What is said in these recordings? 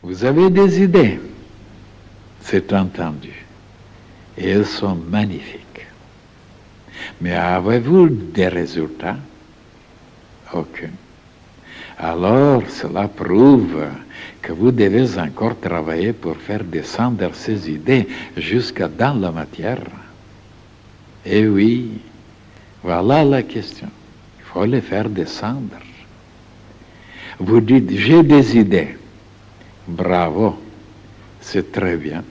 Vous avez des idées, c'est entendu, et elles sont magnifiques. Mais avez-vous des résultats? Aucun. Alors, cela prouve que vous devez encore travailler pour faire descendre ces idées jusqu'à dans la matière. Et oui, voilà la question. Il faut les faire descendre. Vous dites, j'ai des idées. Bravo, c'est très bien.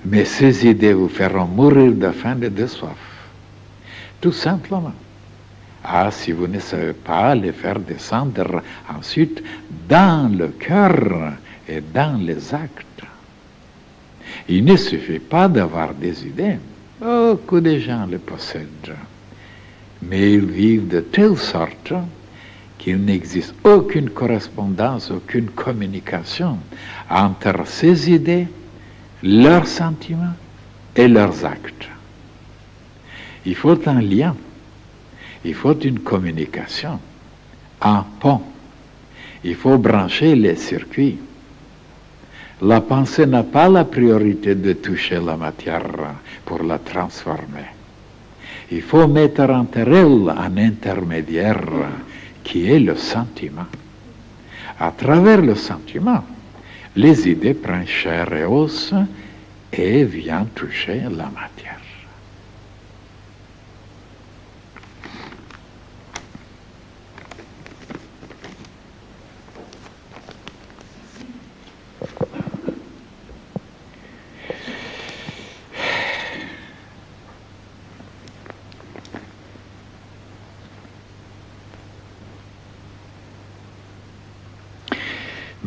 Mais ces idées vous feront mourir de faim et de soif. Tout simplement. Ah, si vous ne savez pas les faire descendre ensuite dans le cœur et dans les actes. Il ne suffit pas d'avoir des idées. Beaucoup de gens les possèdent. Mais ils vivent de telle sorte qu'il n'existe aucune correspondance, aucune communication entre ces idées, leurs sentiments et leurs actes. Il faut un lien, il faut une communication, un pont, il faut brancher les circuits. La pensée n'a pas la priorité de toucher la matière pour la transformer. Il faut mettre entre elles un intermédiaire qui est le sentiment. À travers le sentiment, les idées prennent chair et os et viennent toucher la matière.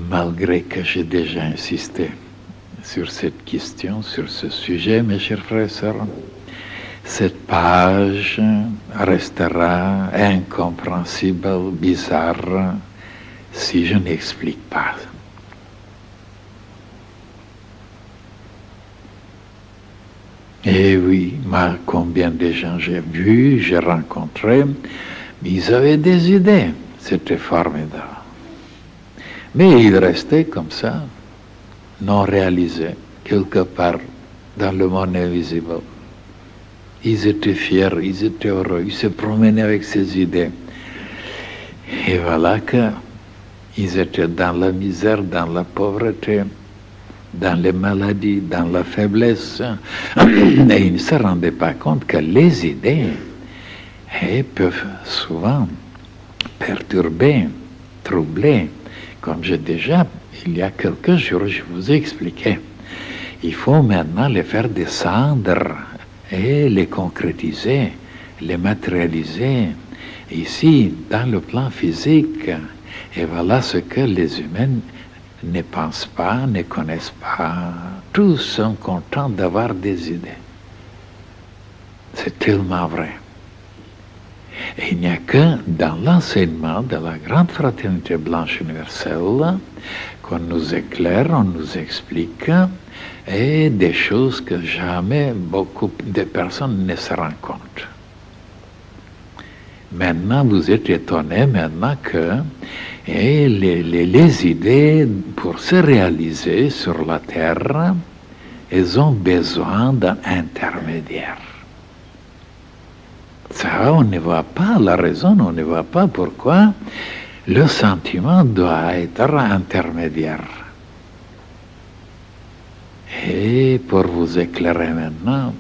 Malgré que j'ai déjà insisté sur cette question, sur ce sujet, mes chers frères et sœurs, cette page restera incompréhensible, bizarre, si je n'explique pas. Et oui, combien de gens j'ai vus, j'ai rencontrés, ils avaient des idées, c'était formidable. Mais ils restaient comme ça, non réalisés, quelque part dans le monde invisible. Ils étaient fiers, ils étaient heureux, ils se promenaient avec ces idées. Et voilà qu'ils étaient dans la misère, dans la pauvreté, dans les maladies, dans la faiblesse. Et ils ne se rendaient pas compte que les idées peuvent souvent perturber, troubler. Comme il y a quelques jours, je vous ai expliqué. Il faut maintenant les faire descendre et les concrétiser, les matérialiser ici, dans le plan physique. Et voilà ce que les humains ne pensent pas, ne connaissent pas. Tous sont contents d'avoir des idées. C'est tellement vrai. Et il n'y a que dans l'enseignement de la grande fraternité blanche universelle qu'on nous éclaire, on nous explique, et des choses que jamais beaucoup de personnes ne se rendent compte. Maintenant, vous êtes étonnés maintenant que les idées, pour se réaliser sur la terre, elles ont besoin d'un intermédiaire. Ça, on ne voit pas la raison, on ne voit pas pourquoi le sentiment doit être intermédiaire. Et pour vous éclairer maintenant,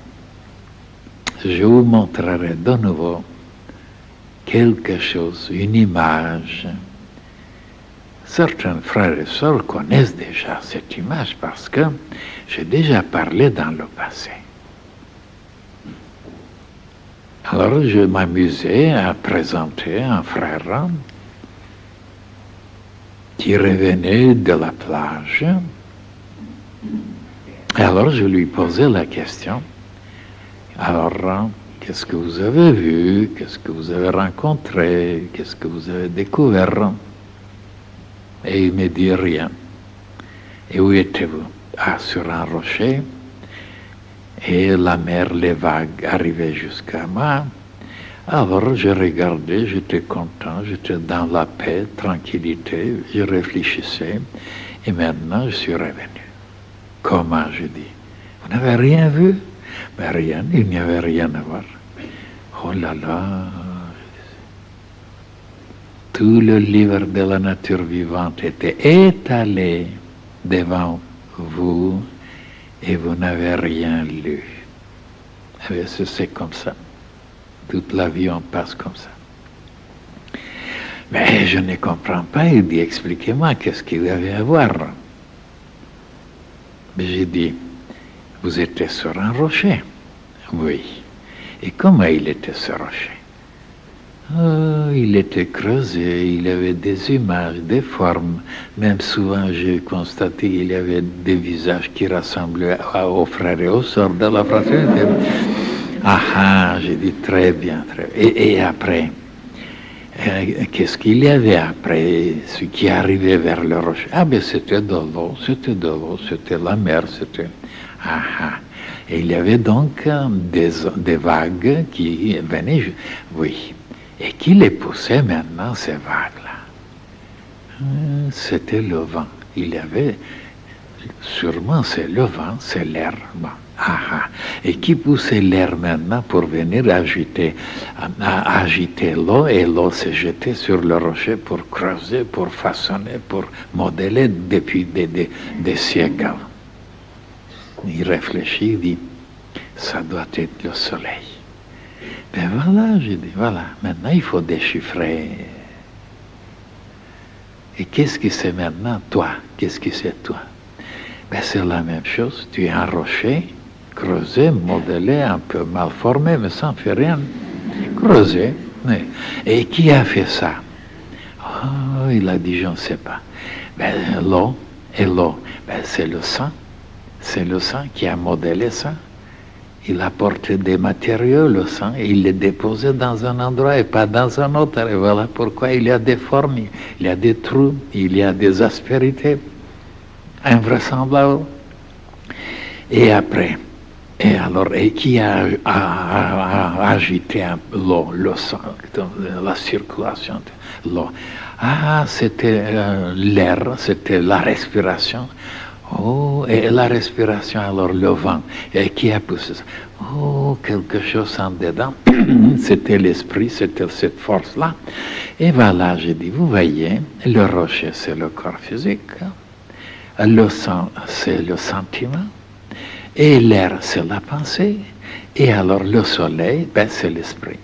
je vous montrerai de nouveau quelque chose, une image. Certains frères et sœurs connaissent déjà cette image parce que j'ai déjà parlé dans le passé. Alors je m'amusais à présenter un frère qui revenait de la plage. Alors je lui posais la question. Alors, qu'est-ce que vous avez vu? Qu'est-ce que vous avez rencontré? Qu'est-ce que vous avez découvert? Et il me dit rien. Et où étiez-vous? Ah, sur un rocher. Et la mer, les vagues arrivaient jusqu'à moi. Alors, je regardais, j'étais content, j'étais dans la paix, tranquillité, je réfléchissais, et maintenant, je suis revenu. Comment, je dis? Vous n'avez rien vu? Mais rien, il n'y avait rien à voir. Oh là là! Tout le livre de la nature vivante était étalé devant vous et vous n'avez rien lu. C'est comme ça. Toute la vie, on passe comme ça. Mais je ne comprends pas. Il dit, expliquez-moi, qu'est-ce qu'il y avait à voir? Mais j'ai dit, vous étiez sur un rocher. Oui. Et comment il était ce rocher? Oh, il était creusé, il avait des images, des formes. Même souvent, j'ai constaté qu'il y avait des visages qui ressemblaient aux frères et aux sœurs de la fraternité. Ah, j'ai dit très bien, très bien. Et après, qu'est-ce qu'il y avait après, ce qui arrivait vers le rocher? Ah, ben c'était de l'eau, c'était la mer, c'était... Ah. Et il y avait donc des vagues qui venaient, oui. Et qui les poussait maintenant, ces vagues-là? C'était le vent. Il y avait, sûrement c'est le vent, c'est l'air. Bon. Et qui poussait l'air maintenant pour venir agiter l'eau, et l'eau se jetait sur le rocher pour creuser, pour façonner, pour modeler depuis des siècles. Il réfléchit, il dit, ça doit être le soleil. Ben voilà, j'ai dit, voilà, maintenant il faut déchiffrer. Et qu'est-ce que c'est maintenant, toi? Qu'est-ce que c'est toi? Ben c'est la même chose, tu es un rocher, creusé, modelé, un peu mal formé, mais ça ne fait rien. Creusé. Oui. Et qui a fait ça? Oh, il a dit, je ne sais pas. Ben l'eau, ben c'est le sang. C'est le sang qui a modelé ça. Il apportait des matériaux, le sang, et il les déposait dans un endroit et pas dans un autre. Et voilà pourquoi il y a des formes, il y a des trous, il y a des aspérités invraisemblables. Et après, et qui a agité l'eau, le sang, la circulation de l'eau? Ah, c'était l'air, c'était la respiration. Oh, et la respiration, alors le vent. Et qui a poussé ça? Oh, quelque chose en dedans. C'était l'esprit, c'était cette force-là. Et voilà, j'ai dit, vous voyez, le rocher, c'est le corps physique. Le sang, c'est le sentiment. Et l'air, c'est la pensée. Et alors le soleil, ben, c'est l'esprit.